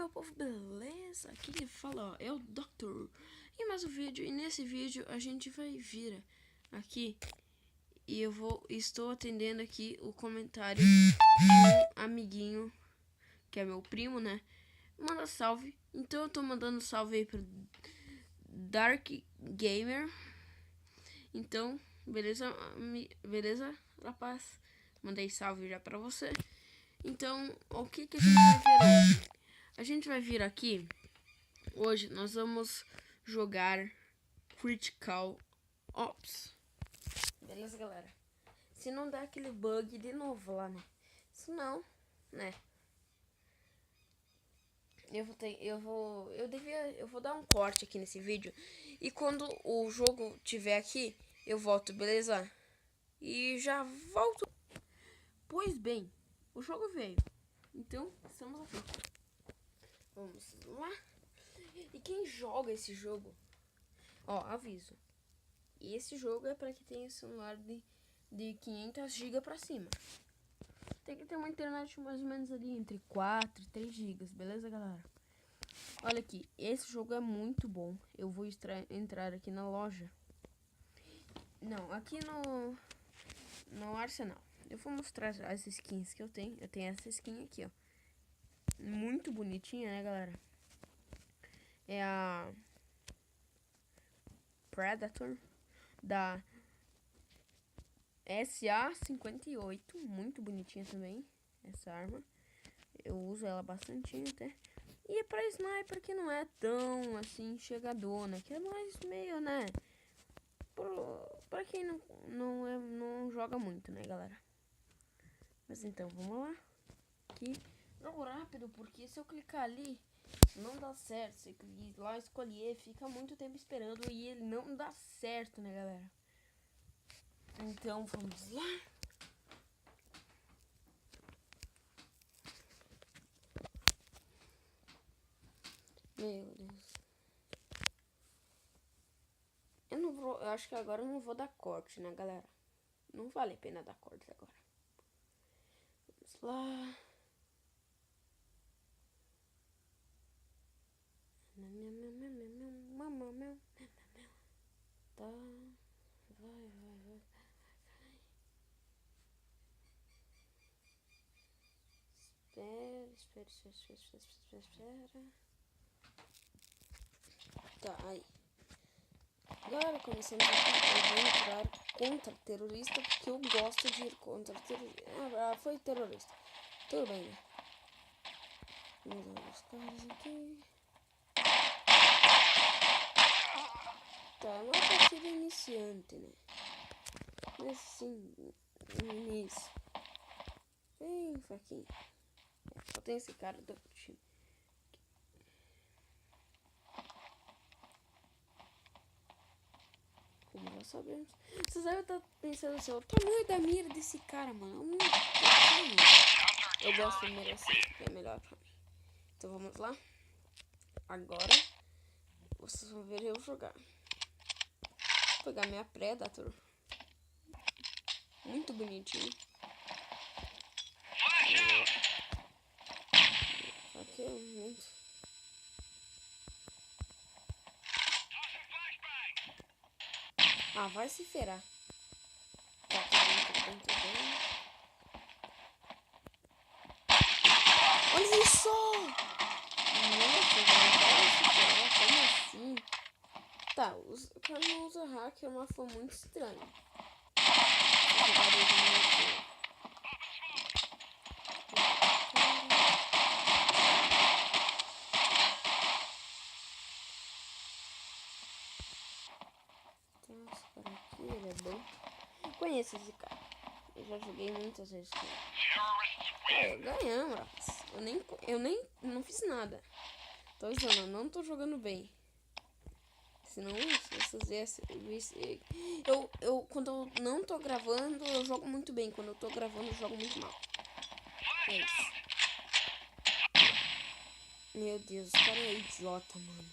meu povo, beleza? Aqui ele fala, ó, é o Doctor. E mais um vídeo, e nesse vídeo a gente vai vir aqui e estou atendendo aqui o comentário de um amiguinho, que é meu primo, né? Manda salve. Então eu tô mandando salve aí pro Dark Gamer. Então, beleza, beleza, rapaz? Mandei salve já pra você. Então, o que a gente vai ver hoje? A gente vai vir aqui. Hoje nós vamos jogar Critical Ops. Beleza, galera? Se não der aquele bug de novo lá, né? Se não, né? Eu vou dar um corte aqui nesse vídeo. E quando o jogo tiver aqui, eu volto, beleza? E já volto. Pois bem, o jogo veio. Então, estamos aqui. Vamos lá. E quem joga esse jogo? Ó, aviso. Esse jogo é para quem tem celular de 500 GB pra cima. Tem que ter uma internet mais ou menos ali entre 4 e 3 GB, beleza, galera? Olha aqui, esse jogo é muito bom. Eu vou entrar aqui na loja. Não, aqui no Arsenal. Eu vou mostrar as skins que eu tenho. Eu tenho essa skin aqui, ó. Muito bonitinha, né, galera? É a Predator da SA-58. Muito bonitinha também essa arma. Eu uso ela bastante até. E é pra sniper que não é tão assim chegadona, que é mais meio, né? Pra quem não joga muito, né, galera? Mas então, vamos lá. Aqui, jogo rápido, porque se eu clicar ali, não dá certo. Se eu lá escolher, fica muito tempo esperando e ele não dá certo, né, galera? Então, vamos lá. Meu Deus. Eu acho que agora eu não vou dar corte, né, galera? Não vale a pena dar corte agora. Vamos lá. Tá. Vai. Espera. Tá, aí. Agora, começando aqui, eu vou entrar contra terrorista, porque eu gosto de ir contra terrorista. Ah, foi terrorista. Tudo bem, né? Vamos dar os caras aqui. Tá, é uma partida iniciante, né? Mas sim, no início. Bem fraquinho. Só tem esse cara do time. Como já sabemos. Vocês devem estar pensando assim, o tamanho da mira desse cara, mano. Muito pequeno. Eu gosto de mira assim, que é melhor pra mim. Então vamos lá. Agora vocês vão ver eu jogar. Vou pegar minha Predator. Muito bonitinho. Aqui é muito. Ah, vai se ferrar. Tá tudo bem. Olha só! Nossa, vai se ferrar, como assim? Tá, o cara não usa hacker, mas foi muito estranho. Esse cara aqui, ele é bom. Conheço esse cara. Eu já joguei muitas vezes com ele. Ganhamos, rapaz. Eu nem não fiz nada. Tô dizendo, eu não tô jogando bem. Senão, se vocês vissem, quando eu não tô gravando, eu jogo muito bem. Quando eu tô gravando, eu jogo muito mal. É isso. Meu Deus, esse cara é idiota, mano.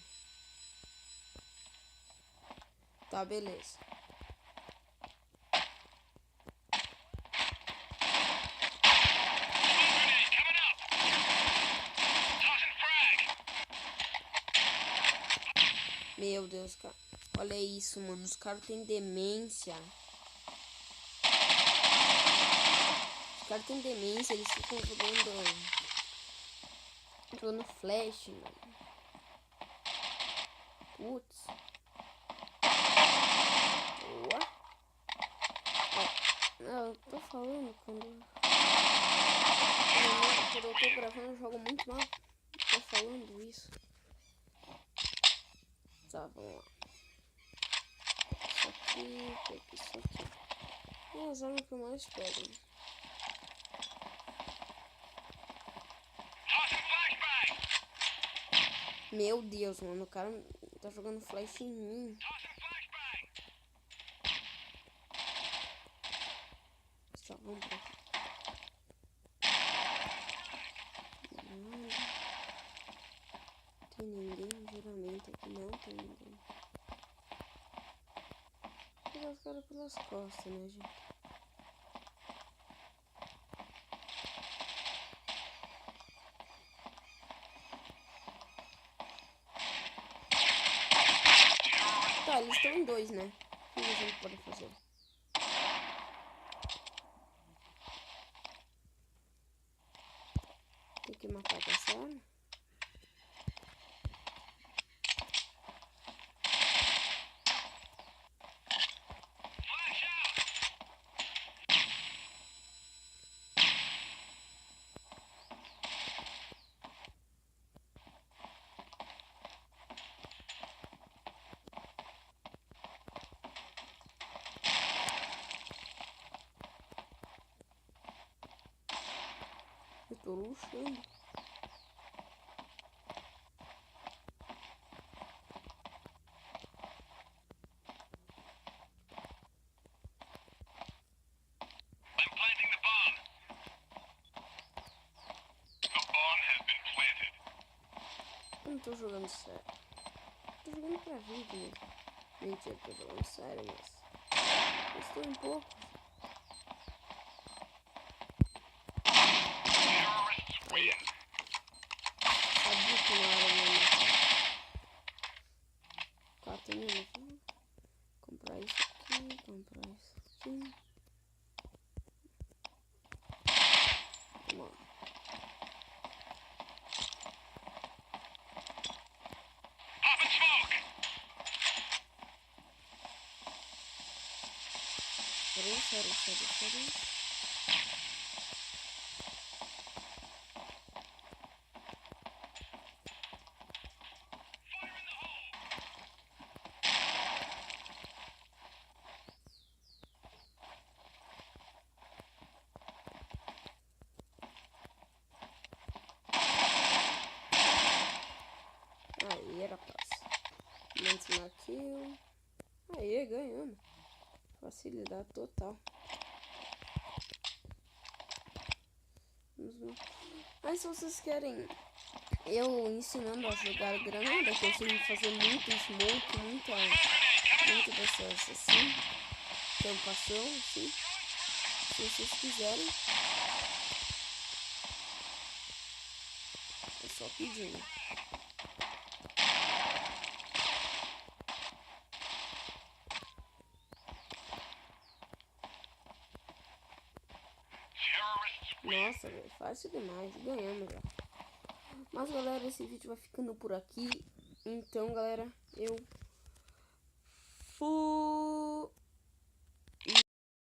Tá, beleza. Meu Deus, cara. Olha isso, mano. Os caras têm demência. Os caras têm demência. Eles ficam jogando flash, mano. Putz. Boa. Não, eu tô falando quando eu tô gravando, eu jogo muito mal. Tô falando isso. Tá, vamos lá. Isso aqui, pega isso aqui. É as armas que eu mais pego. Meu Deus, mano, o cara tá jogando flash em mim. Tá, vamos pra aqui. Tem ninguém, geralmente aqui não tem ninguém. Vou pegar os caras pelas costas, né, gente? Tá, eles estão em dois, né? O que a gente pode fazer? Tem que matar com essa arma. Eu tô luxando. Eu não tô jogando sério. Tô jogando pra vídeo, né? Mentira, tô jogando sério, mas estou um pouco. Aí, ó. Sabia que não era minha meta. 4 minutos. Comprar isso aqui, comprar isso aqui. Vamos lá. Sério. Aí, era fácil. Menos uma kill. Aí, ganhamos. Facilidade total. Mas se vocês querem eu ensinando a jogar granada, que eu sei fazer muito smoke, muito dessas assim, tampação, assim. Se vocês quiserem, é só pedir, né? Nossa, velho, fácil demais. Ganhamos já. Mas, galera, esse vídeo vai ficando por aqui. Então, galera, eu fui.